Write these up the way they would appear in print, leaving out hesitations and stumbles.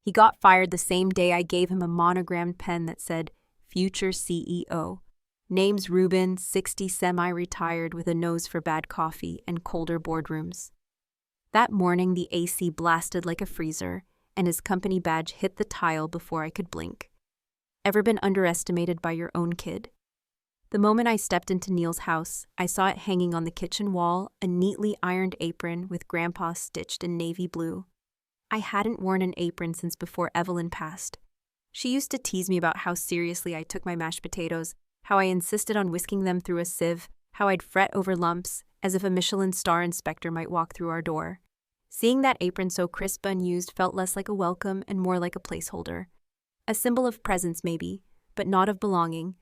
He got fired the same day I gave him a monogrammed pen that said, Future CEO. Name's Ruben, 60, semi-retired with a nose for bad coffee and colder boardrooms. That morning, the AC blasted like a freezer, and his company badge hit the tile before I could blink. Ever been underestimated by your own kid? The moment I stepped into Neil's house, I saw it hanging on the kitchen wall, a neatly ironed apron with Grandpa stitched in navy blue. I hadn't worn an apron since before Evelyn passed. She used to tease me about how seriously I took my mashed potatoes, how I insisted on whisking them through a sieve, how I'd fret over lumps, as if a Michelin star inspector might walk through our door. Seeing that apron so crisp unused felt less like a welcome and more like a placeholder. A symbol of presence maybe, but not of belonging.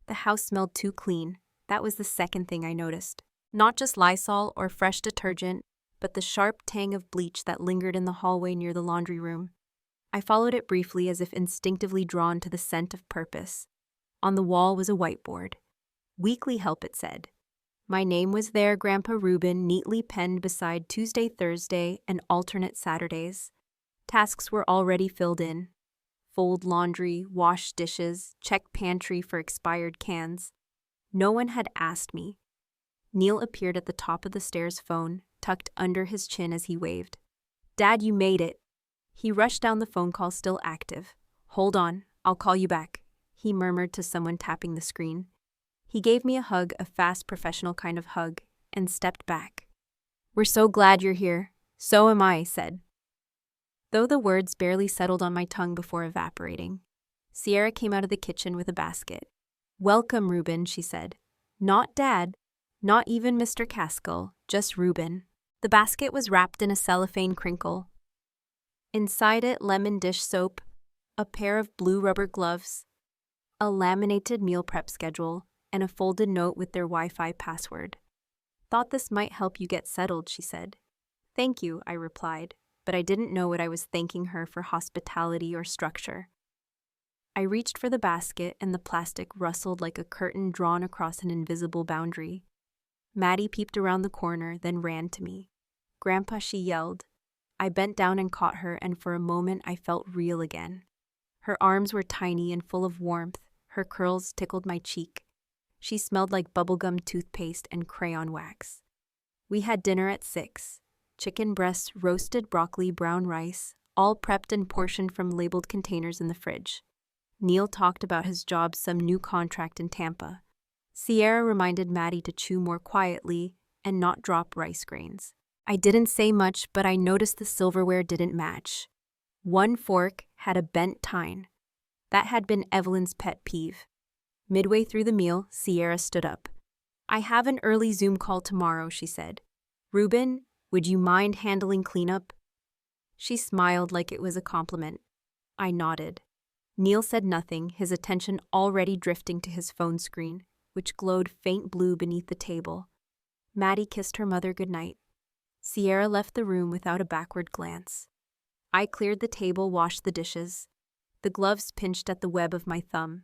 The house smelled too clean. That was the second thing I noticed. Not just Lysol or fresh detergent, but the sharp tang of bleach that lingered in the hallway near the laundry room. I followed it briefly as if instinctively drawn to the scent of purpose. On the wall was a whiteboard. Weekly help, it said. My name was there, Grandpa Ruben, neatly penned beside Tuesday, Thursday, and alternate Saturdays. Tasks were already filled in. Fold laundry, wash dishes, check pantry for expired cans. No one had asked me. Neil appeared at the top of the stairs phone, tucked under his chin as he waved. Dad, you made it. He rushed down the phone call still active. Hold on, I'll call you back, he murmured to someone tapping the screen. He gave me a hug, a fast professional kind of hug, and stepped back. We're so glad you're here. So am I, said. Though the words barely settled on my tongue before evaporating. Sierra came out of the kitchen with a basket. Welcome, Ruben, she said. Not Dad, not even Mr. Caskell, just Ruben. The basket was wrapped in a cellophane crinkle. Inside it, lemon dish soap, a pair of blue rubber gloves, a laminated meal prep schedule, and a folded note with their Wi-Fi password. Thought this might help you get settled, she said. Thank you, I replied, but I didn't know what I was thanking her for hospitality or structure. I reached for the basket and the plastic rustled like a curtain drawn across an invisible boundary. Maddie peeped around the corner, then ran to me. Grandpa, she yelled. I bent down and caught her, and for a moment I felt real again. Her arms were tiny and full of warmth. Her curls tickled my cheek. She smelled like bubblegum toothpaste and crayon wax. We had dinner at 6. Chicken breasts, roasted broccoli, brown rice, all prepped and portioned from labeled containers in the fridge. Neil talked about his job, some new contract in Tampa. Sierra reminded Maddie to chew more quietly and not drop rice grains. I didn't say much, but I noticed the silverware didn't match. One fork had a bent tine. That had been Evelyn's pet peeve. Midway through the meal, Sierra stood up. I have an early Zoom call tomorrow, she said. Ruben, would you mind handling cleanup? She smiled like it was a compliment. I nodded. Neil said nothing, his attention already drifting to his phone screen, which glowed faint blue beneath the table. Maddie kissed her mother goodnight. Sierra left the room without a backward glance. I cleared the table, washed the dishes. The gloves pinched at the web of my thumb.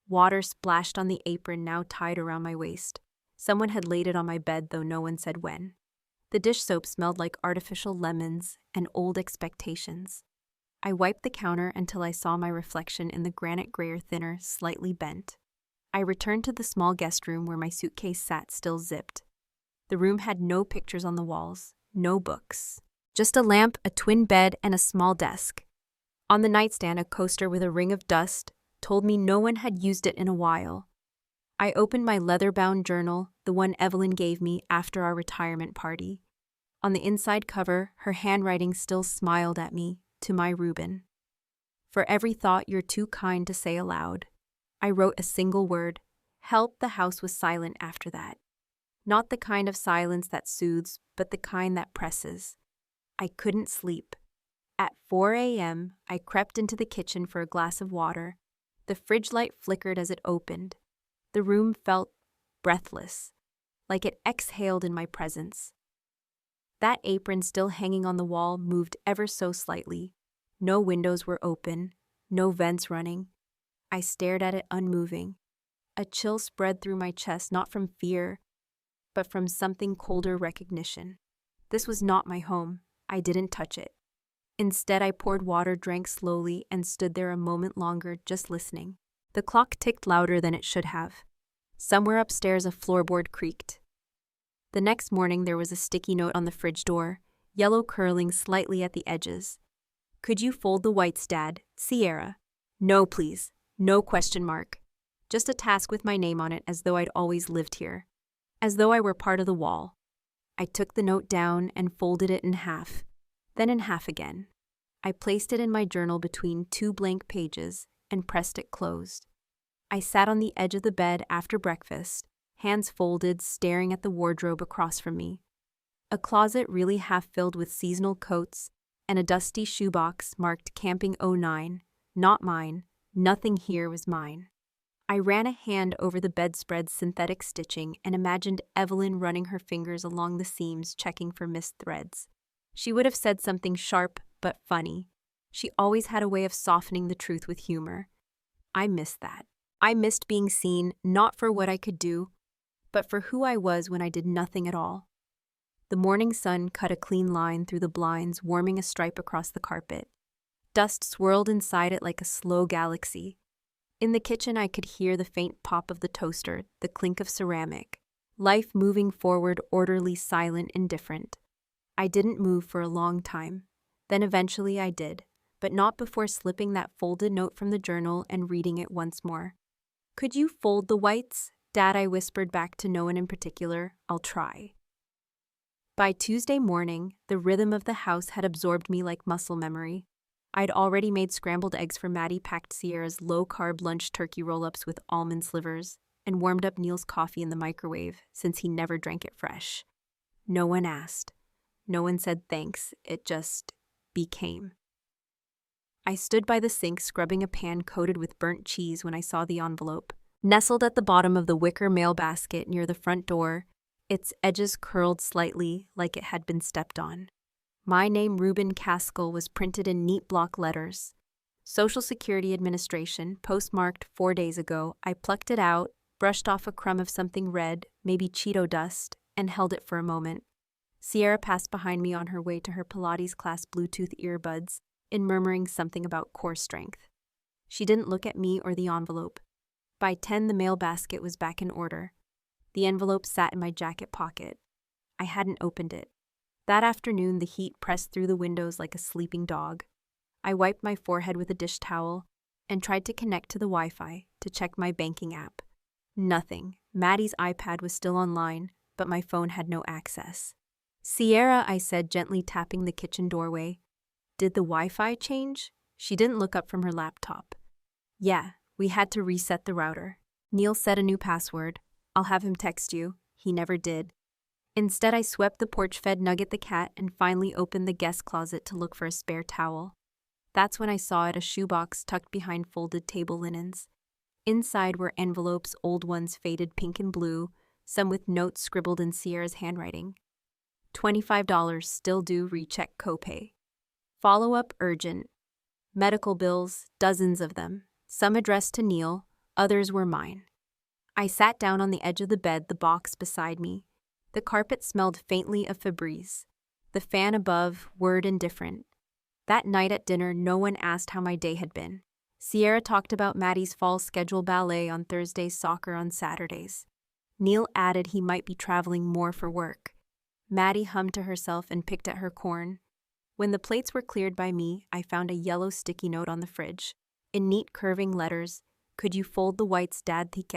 Water splashed on the apron now tied around my waist. Someone had laid it on my bed, though no one said when. The dish soap smelled like artificial lemons and old expectations. I wiped the counter until I saw my reflection in the granite grayer thinner, slightly bent. I returned to the small guest room where my suitcase sat still zipped. The room had no pictures on the walls, no books. Just a lamp, a twin bed, and a small desk. On the nightstand, a coaster with a ring of dust told me no one had used it in a while. I opened my leather-bound journal, the one Evelyn gave me after our retirement party. On the inside cover, her handwriting still smiled at me, to my Ruben. For every thought you're too kind to say aloud. I wrote a single word. Help. The house was silent after that. Not the kind of silence that soothes, but the kind that presses. I couldn't sleep. At 4 a.m., I crept into the kitchen for a glass of water. The fridge light flickered as it opened. The room felt breathless, like it exhaled in my presence. That apron still hanging on the wall moved ever so slightly. No windows were open, no vents running. I stared at it unmoving. A chill spread through my chest, not from fear, but from something colder recognition. This was not my home. I didn't touch it. Instead, I poured water, drank slowly, and stood there a moment longer, just listening. The clock ticked louder than it should have. Somewhere upstairs, a floorboard creaked. The next morning, there was a sticky note on the fridge door, yellow curling slightly at the edges. "Could you fold the whites, Dad? Sierra." "No, please. No question mark. Just a task with my name on it, as though I'd always lived here. As though I were part of the wall." I took the note down and folded it in half, then in half again. I placed it in my journal between 2 blank pages and pressed it closed. I sat on the edge of the bed after breakfast, hands folded, staring at the wardrobe across from me. A closet really half filled with seasonal coats and a dusty shoebox marked Camping '09, not mine. Nothing here was mine. I ran a hand over the bedspread's synthetic stitching and imagined Evelyn running her fingers along the seams, checking for missed threads. She would have said something sharp but funny. She always had a way of softening the truth with humor. I missed that. I missed being seen, not for what I could do, but for who I was when I did nothing at all. The morning sun cut a clean line through the blinds, warming a stripe across the carpet. Dust swirled inside it like a slow galaxy. In the kitchen, I could hear the faint pop of the toaster, the clink of ceramic. Life moving forward, orderly, silent, indifferent. I didn't move for a long time. Then eventually I did, but not before slipping that folded note from the journal and reading it once more. "Could you fold the whites, Dad?" I whispered back to no one in particular. "I'll try." By Tuesday morning, the rhythm of the house had absorbed me like muscle memory. I'd already made scrambled eggs for Maddie, packed Sierra's low-carb lunch turkey roll-ups with almond slivers, and warmed up Neil's coffee in the microwave, since he never drank it fresh. No one asked. No one said thanks. It just became. I stood by the sink, scrubbing a pan coated with burnt cheese when I saw the envelope. Nestled at the bottom of the wicker mail basket near the front door, its edges curled slightly like it had been stepped on. My name, Reuben Caskell, was printed in neat block letters. Social Security Administration, postmarked 4 days ago. I plucked it out, brushed off a crumb of something red, maybe Cheeto dust, and held it for a moment. Sierra passed behind me on her way to her Pilates class, Bluetooth earbuds, in murmuring something about core strength. She didn't look at me or the envelope. By 10, the mail basket was back in order. The envelope sat in my jacket pocket. I hadn't opened it. That afternoon, the heat pressed through the windows like a sleeping dog. I wiped my forehead with a dish towel and tried to connect to the Wi-Fi to check my banking app. Nothing. Maddie's iPad was still online, but my phone had no access. "Sierra," I said, gently tapping the kitchen doorway. "Did the Wi-Fi change?" She didn't look up from her laptop. "Yeah, we had to reset the router. Neil set a new password. I'll have him text you." He never did. Instead, I swept the porch, fed Nugget the cat, and finally opened the guest closet to look for a spare towel. That's when I saw it, a shoebox tucked behind folded table linens. Inside were envelopes, old ones faded pink and blue, some with notes scribbled in Sierra's handwriting. $25 still due, recheck copay. Follow-up urgent. Medical bills, dozens of them, some addressed to Neil, others were mine. I sat down on the edge of the bed, the box beside me. The carpet smelled faintly of Febreze. The fan above whirred indifferent. That night at dinner, no one asked how my day had been. Sierra talked about Maddie's fall schedule, ballet on Thursdays, soccer on Saturdays. Neil added he might be traveling more for work. Maddie hummed to herself and picked at her corn. When the plates were cleared by me, I found a yellow sticky note on the fridge. In neat curving letters, "Could you fold the whites, Dad? Thick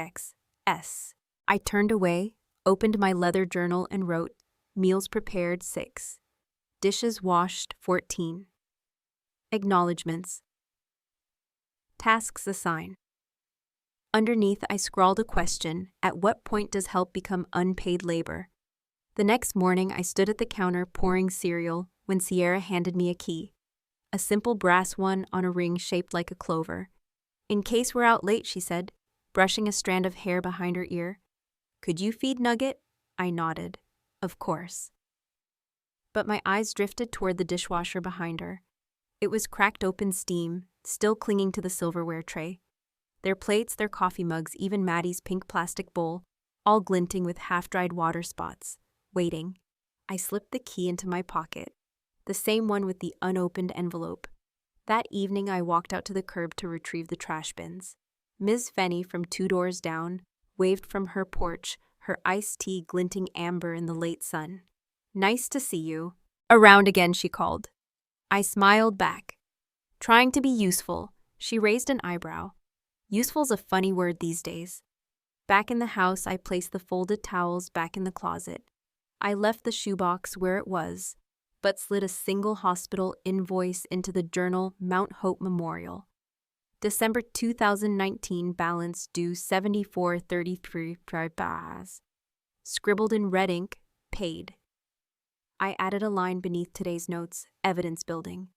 S." I turned away, opened my leather journal and wrote, "Meals prepared 6. Dishes washed 14. Acknowledgements. Tasks assigned." Underneath, I scrawled a question: at what point does help become unpaid labor? The next morning, I stood at the counter pouring cereal when Sierra handed me a key. A simple brass one on a ring shaped like a clover. "In case we're out late," she said, brushing a strand of hair behind her ear. "Could you feed Nugget?" I nodded. Of course. But my eyes drifted toward the dishwasher behind her. It was cracked open, steam still clinging to the silverware tray. Their plates, their coffee mugs, even Maddie's pink plastic bowl, all glinting with half-dried water spots. Waiting. I slipped the key into my pocket. the same one with the unopened envelope. That evening, I walked out to the curb to retrieve the trash bins. Ms. Fenny from 2 doors down waved from her porch, her iced tea glinting amber in the late sun. "Nice to see you." "Around again," she called. I smiled back. Trying to be useful, she raised an eyebrow. Useful's a funny word these days. Back in the house, I placed the folded towels back in the closet. I left the shoebox where it was, but slid a single hospital invoice into the journal Mount Hope Memorial. December 2019 balance due $74.33. Scribbled in red ink, paid. I added a line beneath today's notes, evidence building.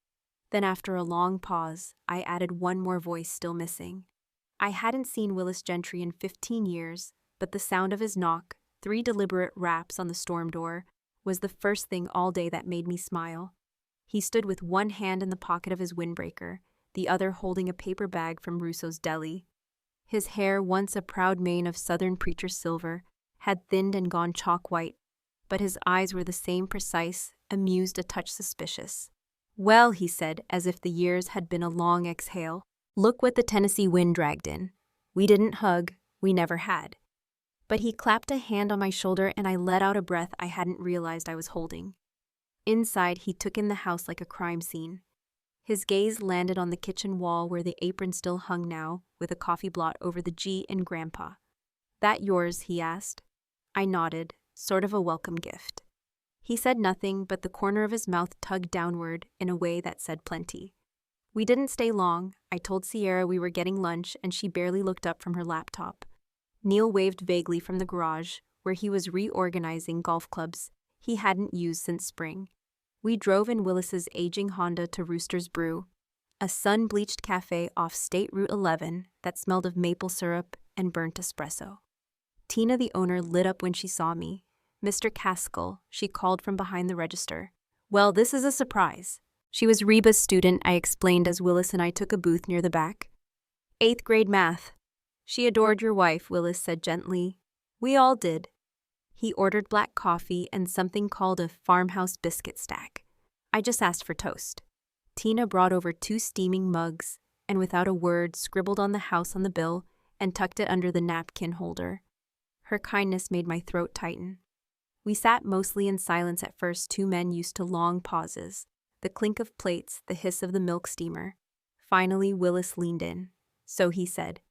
Then after a long pause, I added one more voice still missing. I hadn't seen Willis Gentry in 15 years, but the sound of his knock, 3 deliberate raps on the storm door, was the first thing all day that made me smile. He stood with one hand in the pocket of his windbreaker, the other holding a paper bag from Russo's deli. His hair, once a proud mane of Southern preacher silver, had thinned and gone chalk white, but his eyes were the same precise, amused, a touch suspicious. "Well," he said, as if the years had been a long exhale, "look what the Tennessee wind dragged in. We didn't hug, we never had." But he clapped a hand on my shoulder and I let out a breath I hadn't realized I was holding. Inside, he took in the house like a crime scene. His gaze landed on the kitchen wall where the apron still hung now, with a coffee blot over the G in Grandpa. "That yours?" he asked. I nodded, sort of a welcome gift. He said nothing, but the corner of his mouth tugged downward in a way that said plenty. We didn't stay long. I told Sierra we were getting lunch, and she barely looked up from her laptop. Neil waved vaguely from the garage, where he was reorganizing golf clubs he hadn't used since spring. We drove in Willis's aging Honda to Rooster's Brew, a sun-bleached cafe off State Route 11 that smelled of maple syrup and burnt espresso. Tina, the owner, lit up when she saw me. "Mr. Caskell," she called from behind the register. "Well, this is a surprise." She was Reba's student, I explained as Willis and I took a booth near the back. "8th grade math." "She adored your wife," Willis said gently. "We all did." He ordered black coffee and something called a farmhouse biscuit stack. I just asked for toast. Tina brought over 2 steaming mugs and without a word scribbled on the house on the bill and tucked it under the napkin holder. Her kindness made my throat tighten. We sat mostly in silence at first, 2 men used to long pauses, the clink of plates, the hiss of the milk steamer. Finally, Willis leaned in. So he said,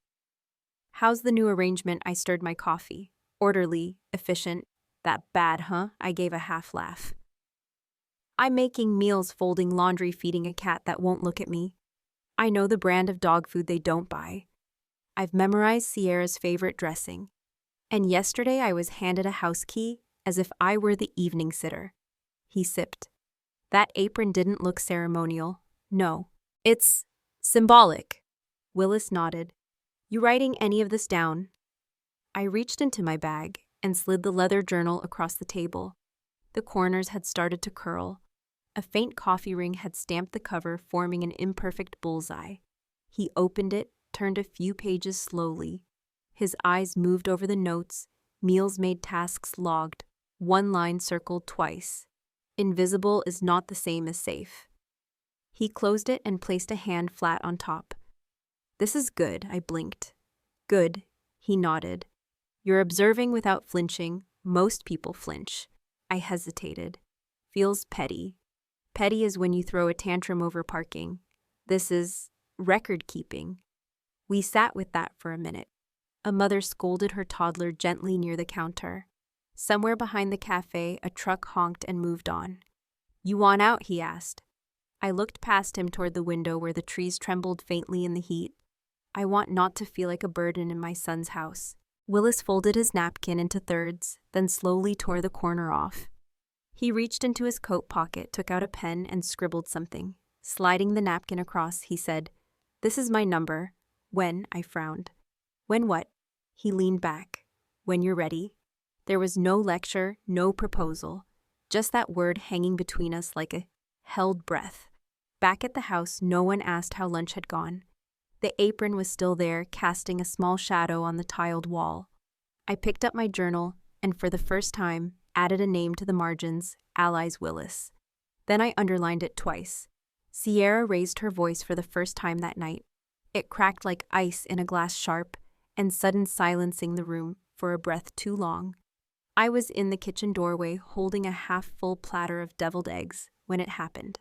"How's the new arrangement?" I stirred my coffee. "Orderly, efficient. That bad, huh?" I gave a half laugh. "I'm making meals, folding laundry, feeding a cat that won't look at me. I know the brand of dog food they don't buy. I've memorized Sierra's favorite dressing. And yesterday I was handed a house key as if I were the evening sitter." He sipped. "That apron didn't look ceremonial. No, it's symbolic." Willis nodded. "You writing any of this down?" I reached into my bag and slid the leather journal across the table. The corners had started to curl. A faint coffee ring had stamped the cover, forming an imperfect bullseye. He opened it, turned a few pages slowly. His eyes moved over the notes, meals made, tasks logged, 1 line circled twice. Invisible is not the same as safe. He closed it and placed a hand flat on top. "This is good," I blinked. "Good," he nodded. "You're observing without flinching. Most people flinch." I hesitated. "Feels petty." "Petty is when you throw a tantrum over parking. This is record-keeping." We sat with that for a minute. A mother scolded her toddler gently near the counter. Somewhere behind the cafe, a truck honked and moved on. "You want out?" he asked. I looked past him toward the window where the trees trembled faintly in the heat. "I want not to feel like a burden in my son's house." Willis folded his napkin into thirds, then slowly tore the corner off. He reached into his coat pocket, took out a pen, and scribbled something. Sliding the napkin across, he said, "This is my number." "When?" I frowned. "When what?" He leaned back. "When you're ready." There was no lecture, no proposal, just that word hanging between us like a held breath. Back at the house, no one asked how lunch had gone. The apron was still there, casting a small shadow on the tiled wall. I picked up my journal and, for the first time, added a name to the margins, Allies Willis. Then I underlined it twice. Sierra raised her voice for the first time that night. It cracked like ice in a glass sharp, and sudden silencing the room for a breath too long. I was in the kitchen doorway holding a half-full platter of deviled eggs when it happened.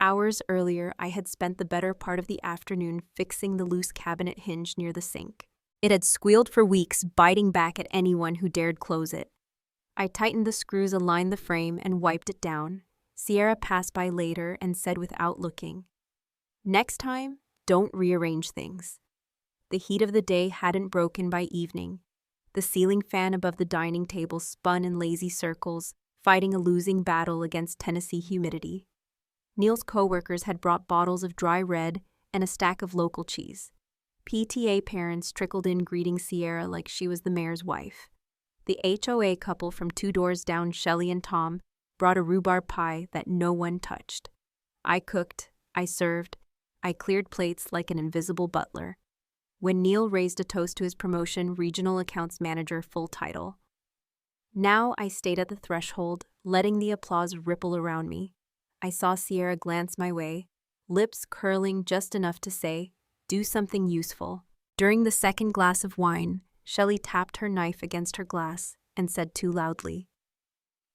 Hours earlier, I had spent the better part of the afternoon fixing the loose cabinet hinge near the sink. It had squealed for weeks, biting back at anyone who dared close it. I tightened the screws, aligned the frame, and wiped it down. Sierra passed by later and said without looking, "Next time, don't rearrange things." The heat of the day hadn't broken by evening. The ceiling fan above the dining table spun in lazy circles, fighting a losing battle against Tennessee humidity. Neil's co-workers had brought bottles of dry red and a stack of local cheese. PTA parents trickled in greeting Sierra like she was the mayor's wife. The HOA couple from 2 doors down, Shelley and Tom, brought a rhubarb pie that no one touched. I cooked, I served, I cleared plates like an invisible butler. When Neil raised a toast to his promotion, regional accounts manager full title. Now I stayed at the threshold, letting the applause ripple around me. I saw Sierra glance my way, lips curling just enough to say, "Do something useful." During the second glass of wine, Shelley tapped her knife against her glass and said too loudly,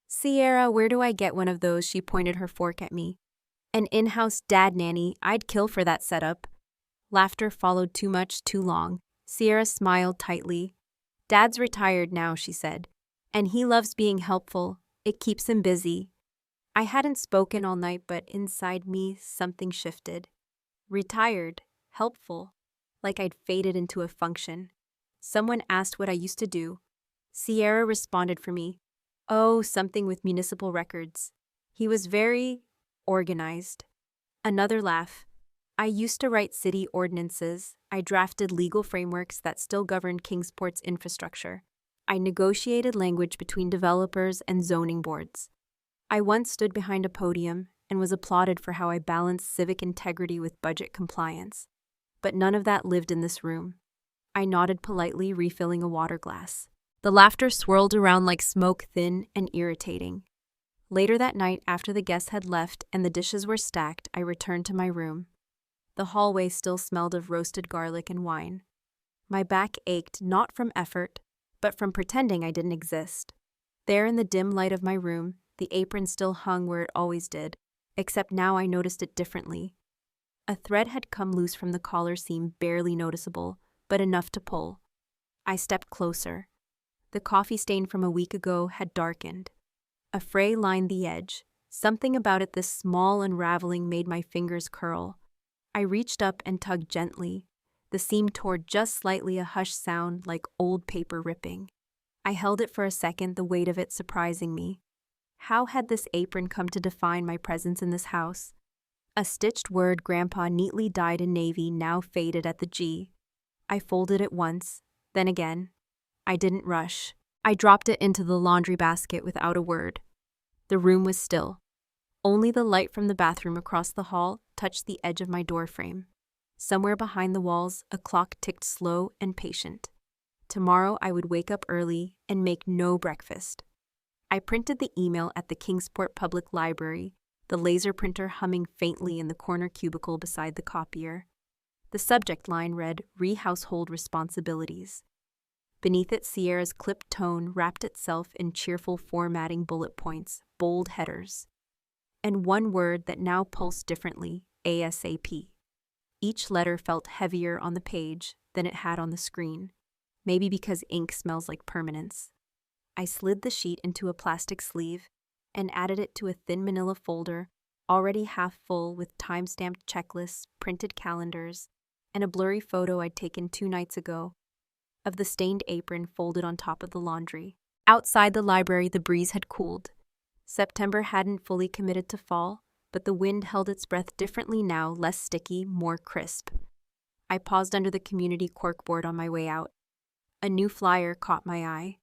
"Sierra, where do I get one of those?" She pointed her fork at me. "An in-house dad nanny, I'd kill for that setup." Laughter followed too much, too long. Sierra smiled tightly. "Dad's retired now," she said, "and he loves being helpful. It keeps him busy." I hadn't spoken all night, but inside me, something shifted. Retired, helpful, like I'd faded into a function. Someone asked what I used to do. Sierra responded for me. "Oh, something with municipal records." He was very organized. Another laugh. "I used to write city ordinances. I drafted legal frameworks that still governed Kingsport's infrastructure. I negotiated language between developers and zoning boards. I once stood behind a podium and was applauded for how I balanced civic integrity with budget compliance. But none of that lived in this room." I nodded politely, refilling a water glass. The laughter swirled around like smoke, thin and irritating. Later that night, after the guests had left and the dishes were stacked, I returned to my room. The hallway still smelled of roasted garlic and wine. My back ached, not from effort, but from pretending I didn't exist. There in the dim light of my room, the apron still hung where it always did, except now I noticed it differently. A thread had come loose from the collar seam, barely noticeable, but enough to pull. I stepped closer. The coffee stain from a week ago had darkened. A fray lined the edge. Something about it, this small unraveling, made my fingers curl. I reached up and tugged gently. The seam tore just slightly, a hushed sound like old paper ripping. I held it for a second, the weight of it surprising me. How had this apron come to define my presence in this house? A stitched word, Grandpa, neatly dyed in navy, now faded at the G. I folded it once, then again. I didn't rush. I dropped it into the laundry basket without a word. The room was still. Only the light from the bathroom across the hall touched the edge of my doorframe. Somewhere behind the walls, a clock ticked slow and patient. Tomorrow I would wake up early and make no breakfast. I printed the email at the Kingsport Public Library, the laser printer humming faintly in the corner cubicle beside the copier. The subject line read, "Re-household responsibilities." Beneath it, Sierra's clipped tone wrapped itself in cheerful formatting bullet points, bold headers. And one word that now pulsed differently, ASAP. Each letter felt heavier on the page than it had on the screen, maybe because ink smells like permanence. I slid the sheet into a plastic sleeve and added it to a thin manila folder, already half full with time-stamped checklists, printed calendars, and a blurry photo I'd taken 2 nights ago of the stained apron folded on top of the laundry. Outside the library, the breeze had cooled. September hadn't fully committed to fall, but the wind held its breath differently now, less sticky, more crisp. I paused under the community corkboard on my way out. A new flyer caught my eye.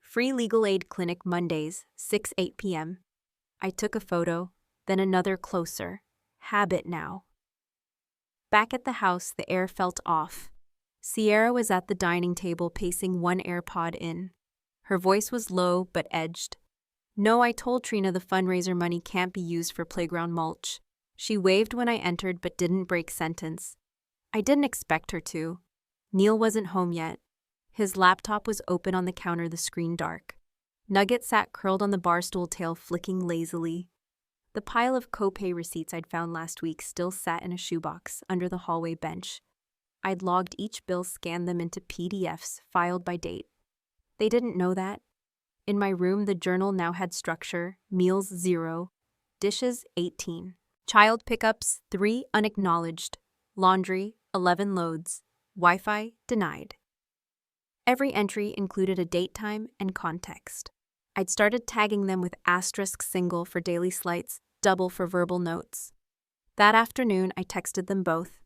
Free legal aid clinic Mondays, 6-8 p.m. I took a photo, then another closer. Habit now. Back at the house, the air felt off. Sierra was at the dining table, pacing one AirPod in. Her voice was low but edged. No, I told Trina the fundraiser money can't be used for playground mulch. She waved when I entered but didn't break sentence. I didn't expect her to. Neil wasn't home yet. His laptop was open on the counter, the screen dark. Nugget sat curled on the bar stool, tail flicking lazily. The pile of copay receipts I'd found last week still sat in a shoebox under the hallway bench. I'd logged each bill, scanned them into PDFs, filed by date. They didn't know that. In my room, the journal now had structure: meals 0, dishes 18, child pickups 3 unacknowledged, laundry 11 loads, Wi-Fi denied. Every entry included a date, time, and context. I'd started tagging them with asterisk single for daily slights, double for verbal notes. That afternoon, I texted them both.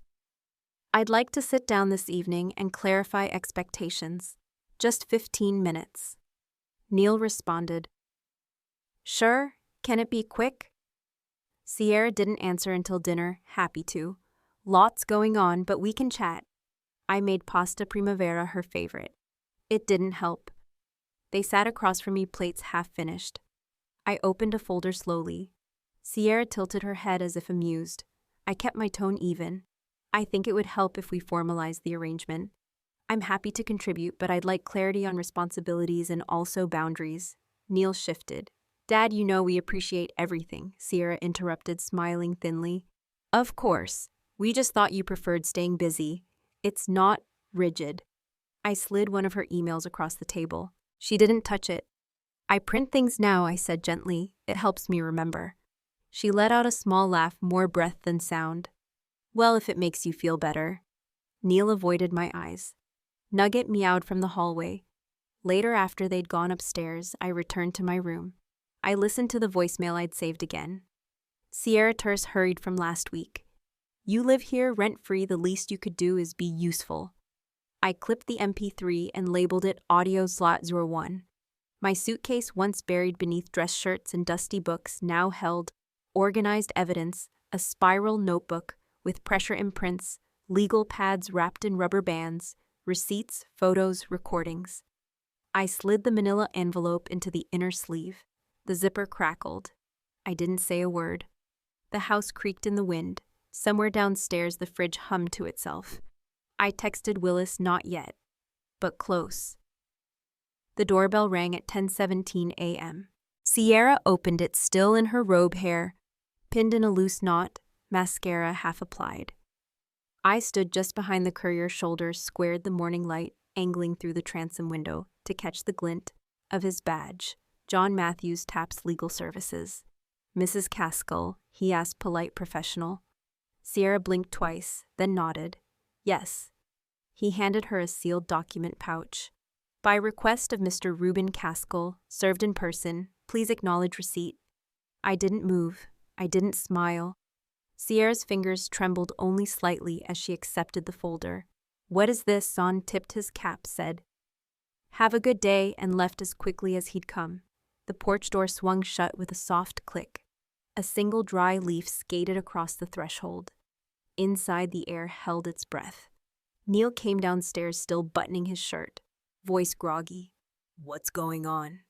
I'd like to sit down this evening and clarify expectations. Just 15 minutes. Neil responded, "Sure, can it be quick?" Sierra didn't answer until dinner, happy to. Lots going on, but we can chat. I made pasta primavera her favorite. It didn't help. They sat across from me, plates half finished. I opened a folder slowly. Sierra tilted her head as if amused. I kept my tone even. "I think it would help if we formalized the arrangement. I'm happy to contribute, but I'd like clarity on responsibilities and also boundaries." Neil shifted. "Dad, you know we appreciate everything," Sierra interrupted, smiling thinly. "Of course. We just thought you preferred staying busy. It's not rigid." I slid one of her emails across the table. She didn't touch it. "I print things now," I said gently. "It helps me remember." She let out a small laugh, more breath than sound. "Well, if it makes you feel better." Neil avoided my eyes. Nugget meowed from the hallway. Later, after they'd gone upstairs, I returned to my room. I listened to the voicemail I'd saved again. Sierra Terse hurried from last week. "You live here rent-free, the least you could do is be useful." I clipped the MP3 and labeled it Audio Slot 01. My suitcase, once buried beneath dress shirts and dusty books, now held organized evidence, a spiral notebook with pressure imprints, legal pads wrapped in rubber bands, receipts, photos, recordings. I slid the manila envelope into the inner sleeve. The zipper crackled. I didn't say a word. The house creaked in the wind. Somewhere downstairs, the fridge hummed to itself. I texted Willis, not yet, but close. The doorbell rang at 10:17 a.m. Sierra opened it, still in her robe, hair pinned in a loose knot, mascara half applied. I stood just behind the courier's shoulder, squared the morning light, angling through the transom window to catch the glint of his badge. "John Matthews, Taps Legal Services." "Mrs. Caskell?" he asked, polite, professional. Sierra blinked twice, then nodded. "Yes." He handed her a sealed document pouch. "By request of Mr. Reuben Caskell, served in person, please acknowledge receipt." I didn't move. I didn't smile. Sierra's fingers trembled only slightly as she accepted the folder. "What is this?" Son tipped his cap, said, "Have a good day," and left as quickly as he'd come. The porch door swung shut with a soft click. A single dry leaf skated across the threshold. Inside, the air held its breath. Neil came downstairs, still buttoning his shirt, voice groggy. "What's going on?"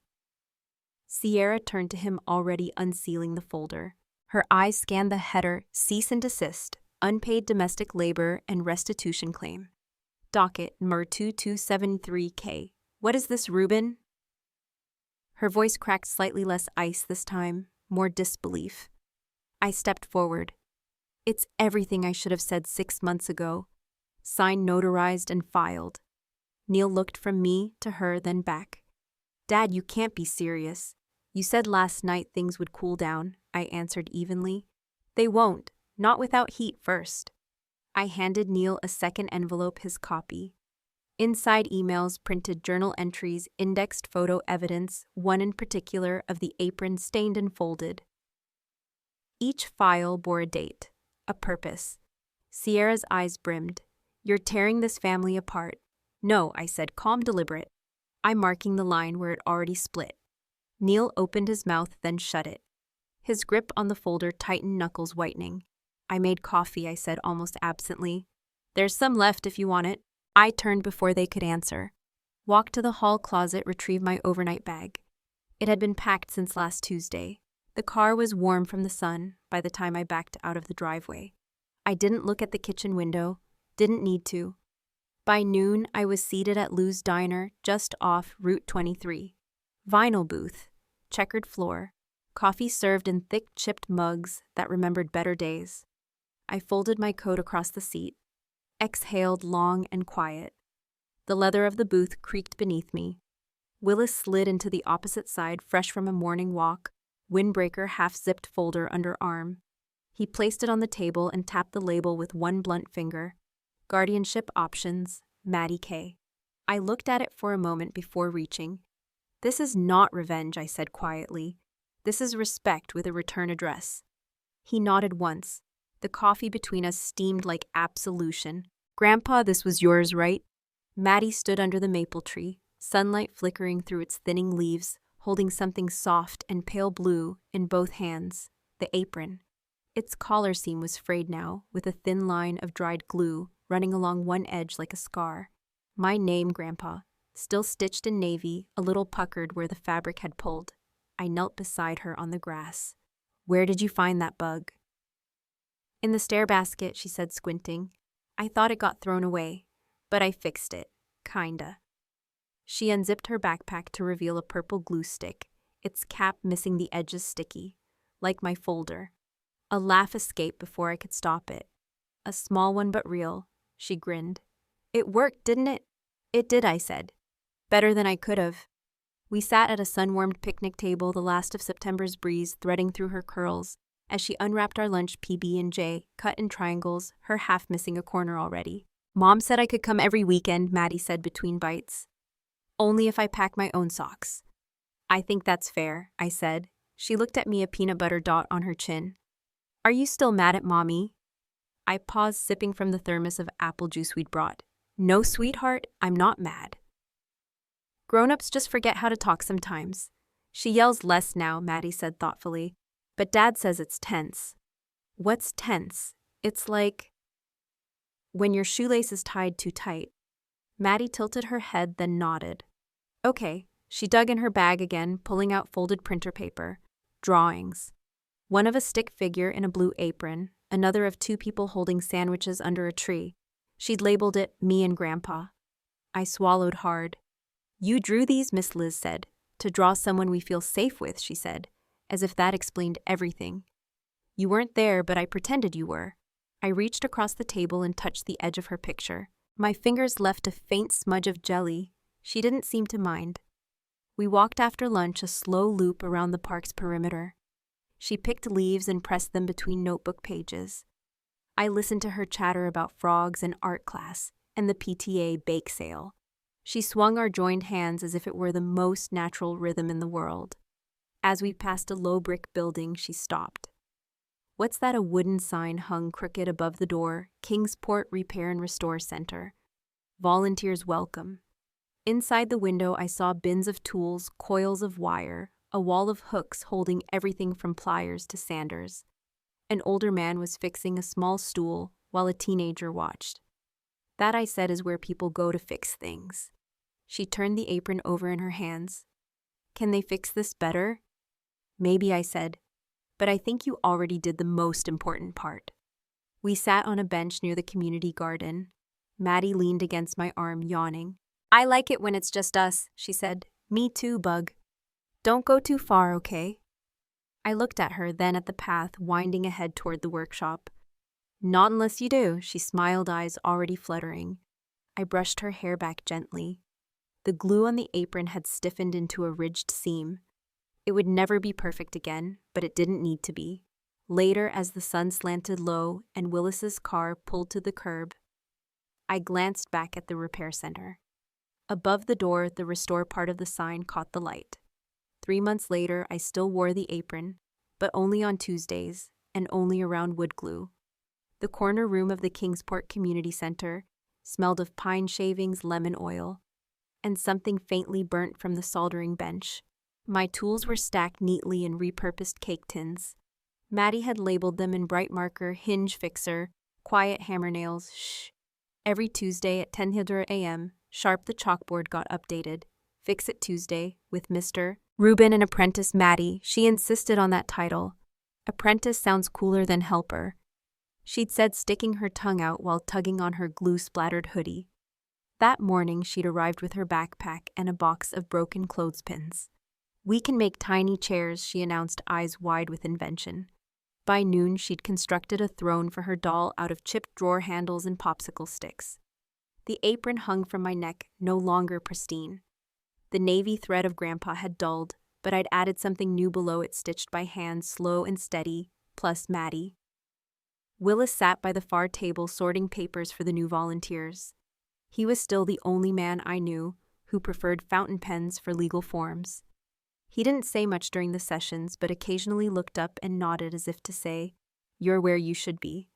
Sierra turned to him, already unsealing the folder. Her eyes scanned the header: cease and desist, unpaid domestic labor and restitution claim. Docket Mer 2273K. "What is this, Reuben?" Her voice cracked, slightly less ice this time, more disbelief. I stepped forward. "It's everything I should have said 6 months ago. Signed, notarized, and filed." Neil looked from me to her, then back. "Dad, you can't be serious." "You said last night things would cool down," I answered evenly. "They won't, not without heat first." I handed Neil a second envelope, his copy. Inside, emails, printed journal entries, indexed photo evidence, one in particular of the apron stained and folded. Each file bore a date, a purpose. Sierra's eyes brimmed. "You're tearing this family apart." "No," I said, calm, deliberate. "I'm marking the line where it already split." Neil opened his mouth, then shut it. His grip on the folder tightened, knuckles whitening. "I made coffee," I said almost absently. "There's some left if you want it." I turned before they could answer. Walked to the hall closet, retrieved my overnight bag. It had been packed since last Tuesday. The car was warm from the sun by the time I backed out of the driveway. I didn't look at the kitchen window, didn't need to. By noon, I was seated at Lou's Diner just off Route 23. Vinyl booth, checkered floor, coffee served in thick chipped mugs that remembered better days. I folded my coat across the seat, exhaled long and quiet. The leather of the booth creaked beneath me. Willis slid into the opposite side fresh from a morning walk, windbreaker half-zipped folder under arm. He placed it on the table and tapped the label with one blunt finger. Guardianship options, Maddie K. I looked at it for a moment before reaching. This is not revenge, I said quietly. This is respect with a return address. He nodded once. The coffee between us steamed like absolution. Grandpa, this was yours, right? Maddie stood under the maple tree, sunlight flickering through its thinning leaves, holding something soft and pale blue in both hands, the apron. Its collar seam was frayed now, with a thin line of dried glue running along one edge like a scar. My name, Grandpa, still stitched in navy, a little puckered where the fabric had pulled. I knelt beside her on the grass. Where did you find that bug? In the stair basket, she said, squinting. I thought it got thrown away, but I fixed it, kinda. She unzipped her backpack to reveal a purple glue stick, its cap missing the edges sticky, like my folder. A laugh escaped before I could stop it. A small one but real, she grinned. It worked, didn't it? It did, I said. Better than I could have. We sat at a sun-warmed picnic table, the last of September's breeze threading through her curls, as she unwrapped our lunch PB&J, cut in triangles, her half missing a corner already. Mom said I could come every weekend, Maddie said between bites. Only if I pack my own socks. I think that's fair, I said. She looked at me, a peanut butter dot on her chin. Are you still mad at Mommy? I paused, sipping from the thermos of apple juice we'd brought. No, sweetheart, I'm not mad. Grown-ups just forget how to talk sometimes. She yells less now, Maddie said thoughtfully, but Dad says it's tense. What's tense? It's like when your shoelace is tied too tight. Maddie tilted her head, then nodded. Okay, she dug in her bag again, pulling out folded printer paper. Drawings. One of a stick figure in a blue apron, another of two people holding sandwiches under a tree. She'd labeled it Me and Grandpa. I swallowed hard. You drew these, Miss Liz said. To draw someone we feel safe with, she said, as if that explained everything. You weren't there, but I pretended you were. I reached across the table and touched the edge of her picture. My fingers left a faint smudge of jelly. She didn't seem to mind. We walked after lunch, a slow loop around the park's perimeter. She picked leaves and pressed them between notebook pages. I listened to her chatter about frogs and art class and the PTA bake sale. She swung our joined hands as if it were the most natural rhythm in the world. As we passed a low brick building, she stopped. What's that? A wooden sign hung crooked above the door, Kingsport Repair and Restore Center. Volunteers welcome. Inside the window, I saw bins of tools, coils of wire, a wall of hooks holding everything from pliers to sanders. An older man was fixing a small stool while a teenager watched. That, I said, is where people go to fix things. She turned the apron over in her hands. Can they fix this better? Maybe, I said, but I think you already did the most important part. We sat on a bench near the community garden. Maddie leaned against my arm, yawning. I like it when it's just us, she said. Me too, Bug. Don't go too far, okay? I looked at her, then at the path winding ahead toward the workshop. Not unless you do, she smiled, eyes already fluttering. I brushed her hair back gently. The glue on the apron had stiffened into a ridged seam. It would never be perfect again, but it didn't need to be. Later, as the sun slanted low and Willis's car pulled to the curb, I glanced back at the repair center. Above the door, the restore part of the sign caught the light. 3 months later, I still wore the apron, but only on Tuesdays and only around wood glue. The corner room of the Kingsport Community Center smelled of pine shavings, lemon oil, and something faintly burnt from the soldering bench. My tools were stacked neatly in repurposed cake tins. Maddie had labeled them in bright marker, hinge fixer, quiet hammer nails, shh. Every Tuesday at 10:00 a.m., sharp the chalkboard got updated, Fix It Tuesday with Mr. Reuben and apprentice Maddie. She insisted on that title. Apprentice sounds cooler than helper, she'd said, sticking her tongue out while tugging on her glue-splattered hoodie. That morning, she'd arrived with her backpack and a box of broken clothespins. "We can make tiny chairs," she announced, eyes wide with invention. By noon, she'd constructed a throne for her doll out of chipped drawer handles and popsicle sticks. The apron hung from my neck, no longer pristine. The navy thread of Grandpa had dulled, but I'd added something new below it, stitched by hand, slow and steady, plus Maddie. Willis sat by the far table sorting papers for the new volunteers. He was still the only man I knew who preferred fountain pens for legal forms. He didn't say much during the sessions, but occasionally looked up and nodded as if to say, "You're where you should be."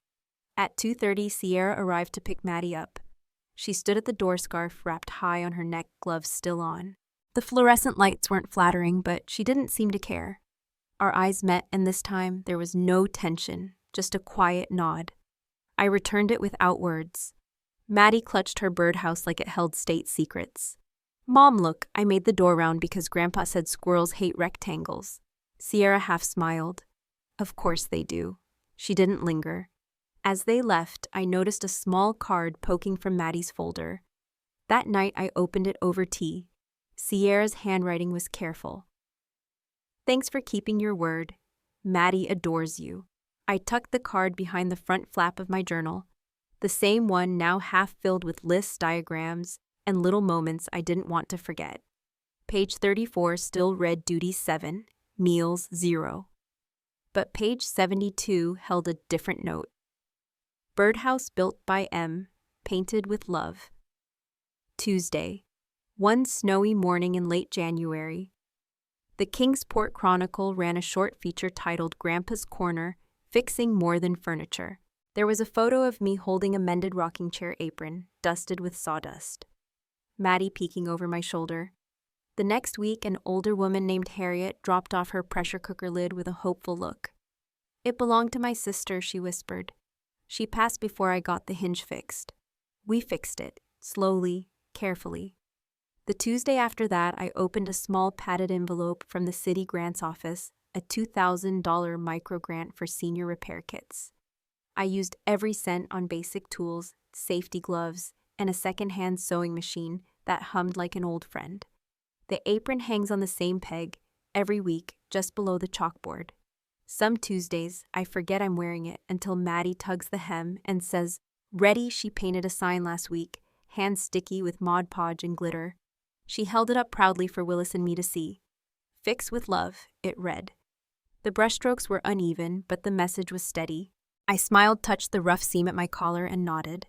At 2:30, Sierra arrived to pick Maddie up. She stood at the door, scarf wrapped high on her neck, gloves still on. The fluorescent lights weren't flattering, but she didn't seem to care. Our eyes met, and this time there was no tension, just a quiet nod. I returned it without words. Maddie clutched her birdhouse like it held state secrets. "Mom, look, I made the door round because Grandpa said squirrels hate rectangles." Sierra half smiled. "Of course they do." She didn't linger. As they left, I noticed a small card poking from Maddie's folder. That night, I opened it over tea. Sierra's handwriting was careful. "Thanks for keeping your word. Maddie adores you." I tucked the card behind the front flap of my journal, the same one now half filled with lists, diagrams, and little moments I didn't want to forget. Page 34 still read duties 7, meals 0. But page 72 held a different note. "Birdhouse built by M, painted with love." Tuesday. One snowy morning in late January. The Kingsport Chronicle ran a short feature titled "Grandpa's Corner, Fixing More Than Furniture." There was a photo of me holding a mended rocking chair apron, dusted with sawdust. Maddie peeking over my shoulder. The next week, an older woman named Harriet dropped off her pressure cooker lid with a hopeful look. "It belonged to my sister," she whispered. "She passed before I got the hinge fixed." We fixed it, slowly, carefully. The Tuesday after that, I opened a small padded envelope from the city grants office, a $2,000 micro grant for senior repair kits. I used every cent on basic tools, safety gloves, and a second-hand sewing machine that hummed like an old friend. The apron hangs on the same peg, every week, just below the chalkboard. Some Tuesdays, I forget I'm wearing it until Maddie tugs the hem and says, "Ready." She painted a sign last week, hands sticky with Mod Podge and glitter. She held it up proudly for Willis and me to see. "Fix with love," it read. The brushstrokes were uneven, but the message was steady. I smiled, touched the rough seam at my collar, and nodded.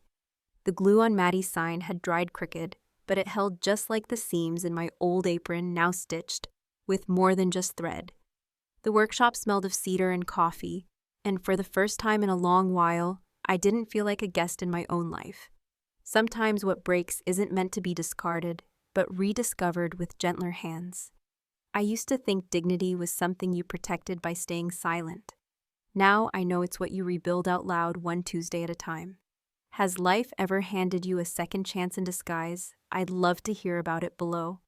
The glue on Maddie's sign had dried crooked, but it held just like the seams in my old apron, now stitched, with more than just thread. The workshop smelled of cedar and coffee, and for the first time in a long while, I didn't feel like a guest in my own life. Sometimes what breaks isn't meant to be discarded, but rediscovered with gentler hands. I used to think dignity was something you protected by staying silent. Now I know it's what you rebuild out loud, one Tuesday at a time. Has life ever handed you a second chance in disguise? I'd love to hear about it below.